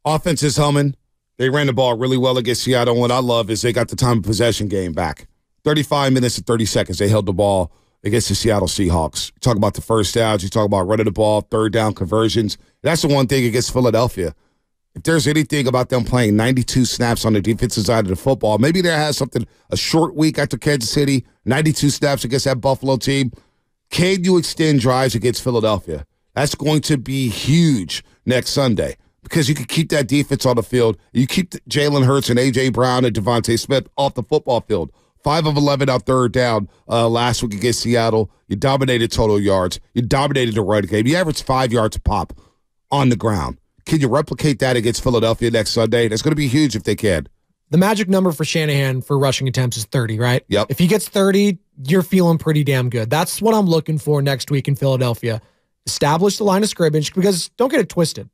Offense is humming. They ran the ball really well against Seattle. And what I love is they got the time of possession game back. 35 minutes and 30 seconds, they held the ball against the Seattle Seahawks. You talk about the first downs. You talk about running the ball, third down conversions. That's the one thing against Philadelphia. If there's anything about them playing 92 snaps on the defensive side of the football, maybe there has something, a short week after Kansas City, 92 snaps against that Buffalo team. Can you extend drives against Philadelphia? That's going to be huge next Sunday because you can keep that defense on the field. You keep Jalen Hurts and A.J. Brown and Devontae Smith off the football field. 5 of 11 out third down last week against Seattle. You dominated total yards. You dominated the run game. You averaged 5 yards a pop on the ground. Can you replicate that against Philadelphia next Sunday? That's going to be huge if they can. The magic number for Shanahan for rushing attempts is 30, right? Yep. If he gets 30, you're feeling pretty damn good. That's what I'm looking for next week in Philadelphia. Establish the line of scrimmage because don't get it twisted.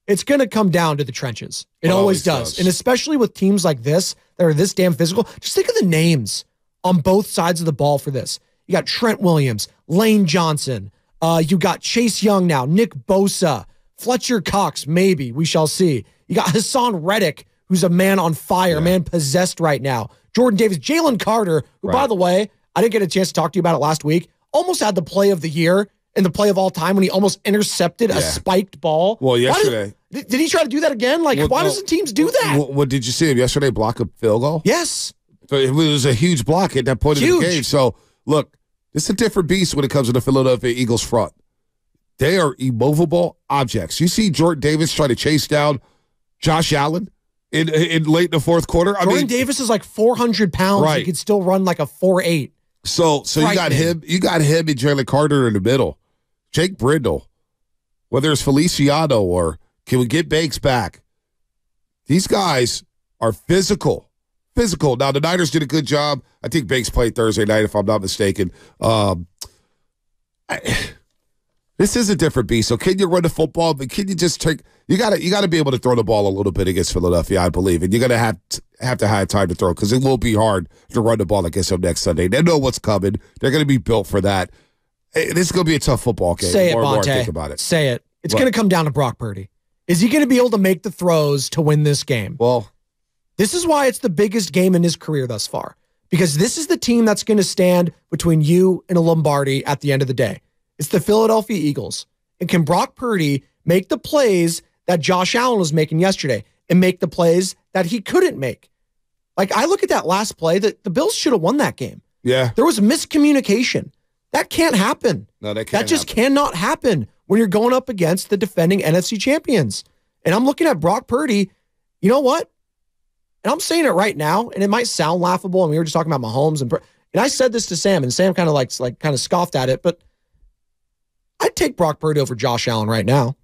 It's going to come down to the trenches. It always does. And especially with teams like this that are this damn physical, just think of the names on both sides of the ball for this. You got Trent Williams, Lane Johnson. You got Chase Young now, Nick Bosa, Fletcher Cox, maybe. We shall see. You got Hassan Reddick, who's a man on fire, man possessed right now. Jordan Davis, Jalen Carter, who, by the way, I didn't get a chance to talk to you about it last week, almost had the play of the year and the play of all time when he almost intercepted a spiked ball. Well, yesterday. Did he try to do that again? Like, why doesn't teams do that? What did you see him yesterday block a field goal? Yes. It was a huge block at that point of the game. So, look, it's a different beast when it comes to the Philadelphia Eagles front. They are immovable objects. You see Jordan Davis try to chase down Josh Allen in late in the fourth quarter. Jordan Davis is like 400 pounds. Right. He could still run like a 4.8. So you got him. You got him and Jalen Carter in the middle. Jake Brindle, whether it's Feliciano or can we get Banks back? These guys are physical. Now, the Niners did a good job. I think Banks played Thursday night, if I'm not mistaken. This is a different beast. So can you run the football? But can you just take? You got to be able to throw the ball a little bit against Philadelphia, I believe, and you're gonna have to have time to throw because it will be hard to run the ball against them next Sunday. They know what's coming. They're going to be built for that. This is going to be a tough football game. Say it, Bonte. Think about it. Say it. It's going to come down to Brock Purdy. Is he going to be able to make the throws to win this game? Well, this is why it's the biggest game in his career thus far because this is the team that's going to stand between you and a Lombardi at the end of the day. It's the Philadelphia Eagles. And can Brock Purdy make the plays that Josh Allen was making yesterday and make the plays that he couldn't make? Like, I look at that last play, that the Bills should have won that game. Yeah. There was miscommunication. That can't happen. No, that can't. That just cannot happen when you're going up against the defending NFC champions. And I'm looking at Brock Purdy. You know what? And I'm saying it right now, and it might sound laughable, and we were just talking about Mahomes, and I said this to Sam, and Sam kind of scoffed at it, but I'd take Brock Purdy over Josh Allen right now.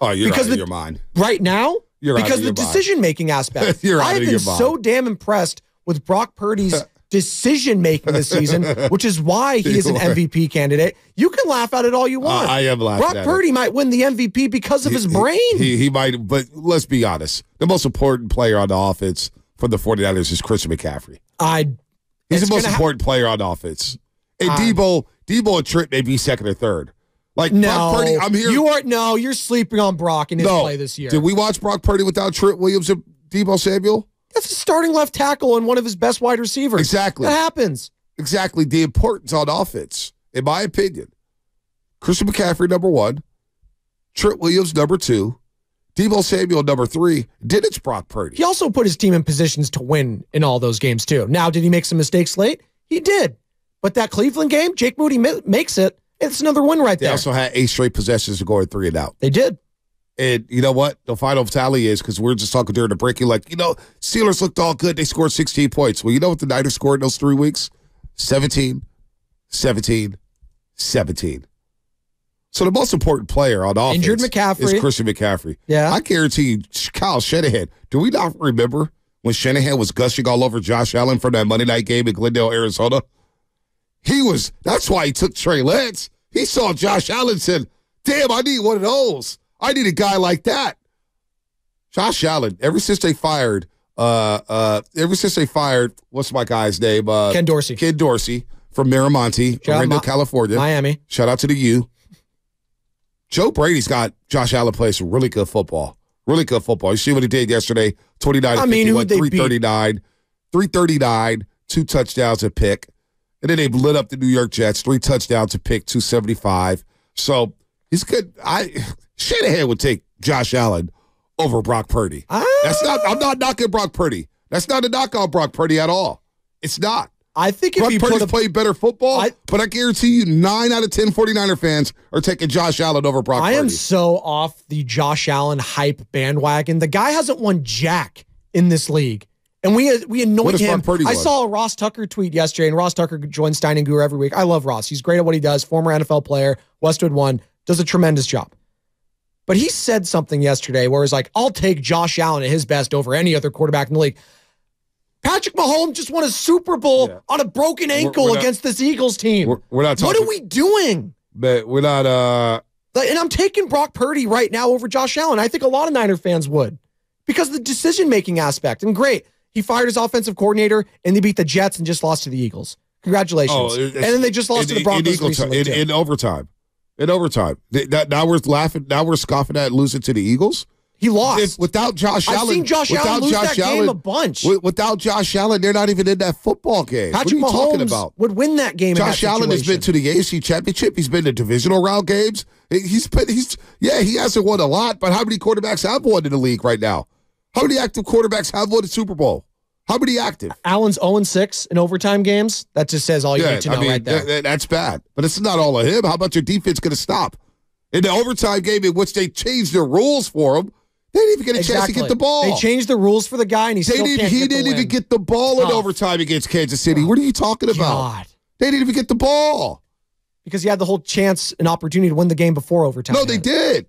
Oh, you're out of your mind. Right now? You're because of the decision-making aspect. You're out I've of been your mind. so damn impressed with Brock Purdy's decision-making this season, which is why he is an MVP candidate. You can laugh at it all you want. I am laughing at it. Brock Purdy might win the MVP because of his brain. He might, but let's be honest. The most important player on the offense for the 49ers is Christian McCaffrey. He's the most important player on offense. And Debo and Trent may be second or third. Like, no, Brock Purdy, I'm here. You're sleeping on Brock in his play this year. Did we watch Brock Purdy without Trent Williams and Debo Samuel? That's a starting left tackle and one of his best wide receivers. Exactly. That happens. Exactly. The importance on offense, in my opinion. Christian McCaffrey, number 1. Trent Williams, number 2. Debo Samuel, number 3. Then it's Brock Purdy. He also put his team in positions to win in all those games, too. Now, did he make some mistakes late? He did. But that Cleveland game, Jake Moody makes it. It's another win right there. They also had 8 straight possessions of going 3 and out. They did. And you know what? The final tally is, because we're just talking during the break, you're like, Steelers looked all good. They scored 16 points. Well, you know what the Niners scored in those 3 weeks? 17, 17, 17. So the most important player on offense Injured McCaffrey is Christian McCaffrey. Yeah. I guarantee you, Kyle Shanahan, do we not remember when Shanahan was gushing all over Josh Allen from that Monday night game in Glendale, Arizona? That's why he took Trey Lance. He saw Josh Allen and said, damn, I need one of those. I need a guy like that. Josh Allen, ever since they fired, what's my guy's name? Ken Dorsey. Ken Dorsey from Miramonte, Orlando, California. Miami. Shout out to the U. Joe Brady's got Josh Allen playing some really good football. Really good football. You see what he did yesterday? 29 I mean, 51, 339, 2 touchdowns, a pick. And then they lit up the New York Jets, 3 touchdowns, a pick, 275. So he's good. Shanahan would take Josh Allen over Brock Purdy. I'm not knocking Brock Purdy. That's not a knock on Brock Purdy at all. It's not. I think if Brock you Purdy's played better football, but I guarantee you 9 out of 10 49er fans are taking Josh Allen over Brock Purdy. I am so off the Josh Allen hype bandwagon. The guy hasn't won jack in this league. And we anoint him. I saw a Ross Tucker tweet yesterday, and Ross Tucker joins Stein and Guru every week. I love Ross. He's great at what he does. Former NFL player, Westwood One, does a tremendous job. But he said something yesterday where it's like, I'll take Josh Allen at his best over any other quarterback in the league. Patrick Mahomes just won a Super Bowl on a broken ankle against this Eagles team. We're not talking. What are we doing? But we're not. And I'm taking Brock Purdy right now over Josh Allen. I think a lot of Niner fans would because of the decision-making aspect. And great, he fired his offensive coordinator, and they beat the Jets and just lost to the Eagles. Congratulations. And then they just lost to the Broncos recently, in overtime. In overtime. Now we're laughing. Now we're scoffing at losing to the Eagles. He lost. Without Josh Allen. I've seen Josh Allen lose that game a bunch. Without Josh Allen, they're not even in that football game. Patrick what are you Mahomes talking about? Would win that game. Josh Allen has been to the AFC Championship. He's been to divisional round games. He hasn't won a lot, but how many quarterbacks have won in the league right now? How many active quarterbacks have won the Super Bowl? How many active? Allen's 0-6 in overtime games. That just says all you need to know right there. That's bad. But it's not all of him. How about your defense going to stop? In the overtime game in which they changed the rules for him, they didn't even get a chance to get the ball. They changed the rules for the guy, and he didn't even get the ball in overtime against Kansas City. What are you talking about? God. They didn't even get the ball. Because he had the whole chance and opportunity to win the game before overtime. No, they did.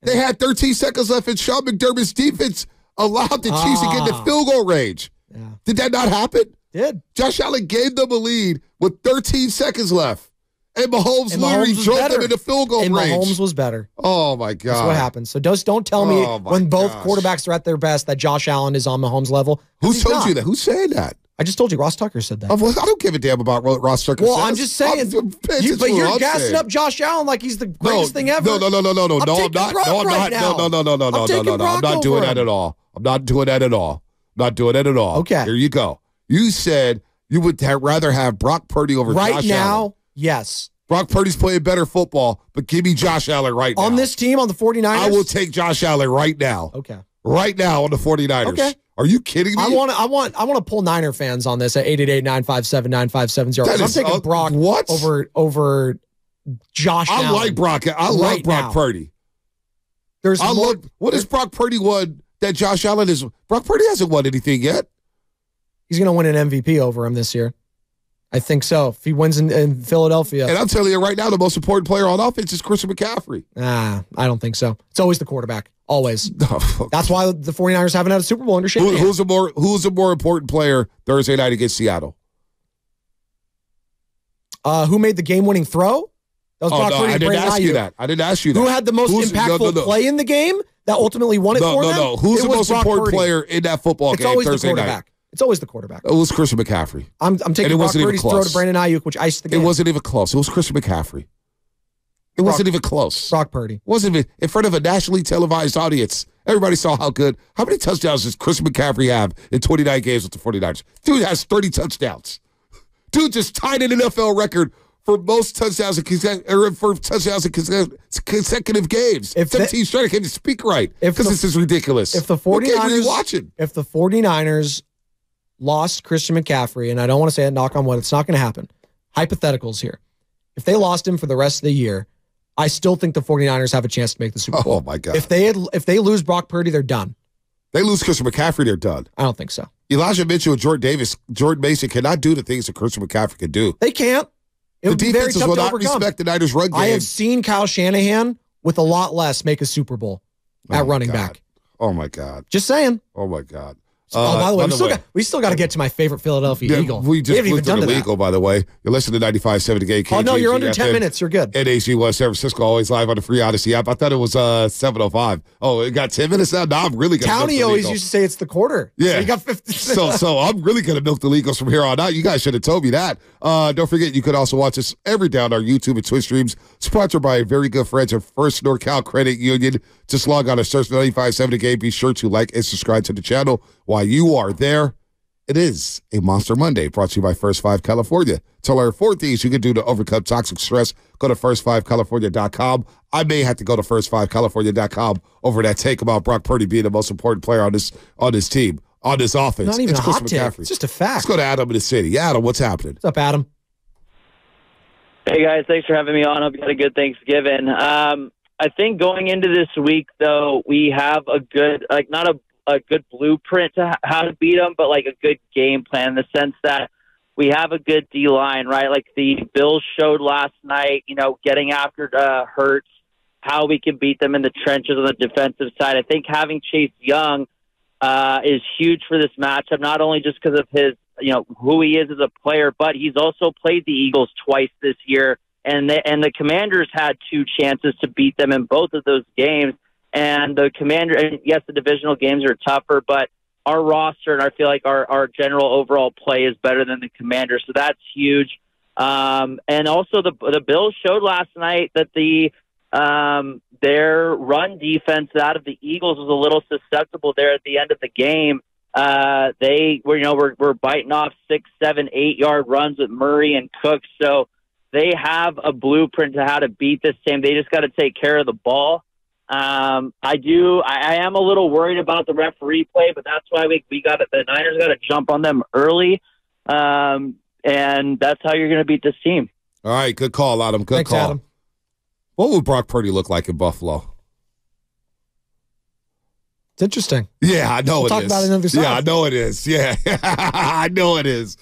They had 13 seconds left, and Sean McDermott's defense allowed the Chiefs to get in the field goal range. Yeah. Did that not happen? Did. Josh Allen gave them a lead with 13 seconds left. And Mahomes literally drove them into field goal range. Mahomes was better. Oh, my God. That's what happens. So don't tell me when both quarterbacks are at their best that Josh Allen is on Mahomes' level. Who told you that? Who's saying that? I just told you. Ross Tucker said that. I don't give a damn about what Ross Tucker says. Well, I'm just saying. But you're gassing up Josh Allen like he's the greatest thing ever. No. I'm not doing that at all. I'm not doing that at all. Okay. Here you go. You said you would rather have Brock Purdy over Josh Allen. Right now, yes. Brock Purdy's playing better football, but give me Josh Allen right now. On this team, on the 49ers? I will take Josh Allen right now. Okay. Right now on the 49ers. Okay. Are you kidding me? I want to pull Niner fans on this at 888-957-9570. I'm taking Brock over Josh Allen. I like Brock. I love Brock Purdy. What has Brock Purdy won that Josh Allen is? Brock Purdy hasn't won anything yet. He's going to win an MVP over him this year. I think so. If he wins in Philadelphia. And I'm telling you right now, the most important player on offense is Christian McCaffrey. I don't think so. It's always the quarterback. Always. That's why the 49ers haven't had a Super Bowl under Shanahan. Who's a more important player Thursday night against Seattle? Who made the game-winning throw? That was Brock Purdy. I didn't ask you that. I didn't ask you that. Who had the most impactful play in the game that ultimately won it for them? No. Who's the most important player in that football game Thursday night? It's always the quarterback. It was Christian McCaffrey. I'm taking Brock Purdy's throw to Brandon Ayuk, which iced the game. It wasn't even close. It was Christian McCaffrey. It wasn't even close. Brock Purdy. It wasn't even in front of a nationally televised audience. Everybody saw how good. How many touchdowns does Christian McCaffrey have in 29 games with the 49ers? Dude has 30 touchdowns. Dude just tied an NFL record for most touchdowns in consecutive games. 17 straight. I can't even speak right because this is ridiculous. If the 49ers lost Christian McCaffrey, and I don't want to say it, knock on wood, it's not going to happen. Hypotheticals here. If they lost him for the rest of the year, I still think the 49ers have a chance to make the Super Bowl. Oh, my God. If they lose Brock Purdy, they're done. They lose Christian McCaffrey, they're done. I don't think so. Elijah Mitchell and Jordan Mason cannot do the things that Christian McCaffrey can do. They can't. The defenses will not respect the Niners' run game. I have seen Kyle Shanahan with a lot less make a Super Bowl at running back. Oh, my God. Just saying. Oh, my God. By the way, we still got to get to my favorite Philadelphia Eagle. We just haven't flew even done through the that. Eagle, by the way. You're listening to 95.7 The Game. Oh, no, you're under 10 minutes. You're good. And AG1 San Francisco, always live on the Free Odyssey app. I thought it was 7:05. Oh, it got 10 minutes now? No, I'm really going to Townie always used to say it's the quarter. Yeah. So you got 50. So I'm really going to milk the Eagles from here on out. You guys should have told me that. Don't forget, you could also watch us every day on our YouTube and Twitch streams, sponsored by very good friends of First NorCal Credit Union. Just log on and search 95.7 The Game. Be sure to like and subscribe to the channel while you are there. It is a Monster Monday brought to you by First 5 California. To learn 4 things you can do to overcome toxic stress, go to first5california.com. I may have to go to first5california.com over that take about Brock Purdy being the most important player on this team, on this offense. Not even it's a hot take. It's just a fact. Let's go to Adam in the city. Adam, what's happening? What's up, Adam? Hey, guys. Thanks for having me on. Hope you had a good Thanksgiving. I think going into this week, though, we have a good, not a good blueprint to how to beat them, but like a good game plan in the sense that we have a good D-line, right? Like the Bills showed last night, getting after Hurts, how we can beat them in the trenches on the defensive side. I think having Chase Young is huge for this matchup, not only just because of his, who he is as a player, but he's also played the Eagles twice this year. And the Commanders had 2 chances to beat them in both of those games. And the yes, the divisional games are tougher, but our roster and I feel like our general overall play is better than the Commanders. So that's huge. And also the Bills showed last night that their run defense out of the Eagles was a little susceptible there at the end of the game. We're biting off 6, 7, 8-yard runs with Murray and Cook. So they have a blueprint to how to beat this team. They just got to take care of the ball. I am a little worried about the referee play, but that's why the Niners got to jump on them early. And that's how you're going to beat this team. All right. Good call, Adam. Thanks, call. Adam. What would Brock Purdy look like in Buffalo? It's interesting. Yeah, I know we'll talk about it another side. Yeah, I know it is. Yeah, I know it is.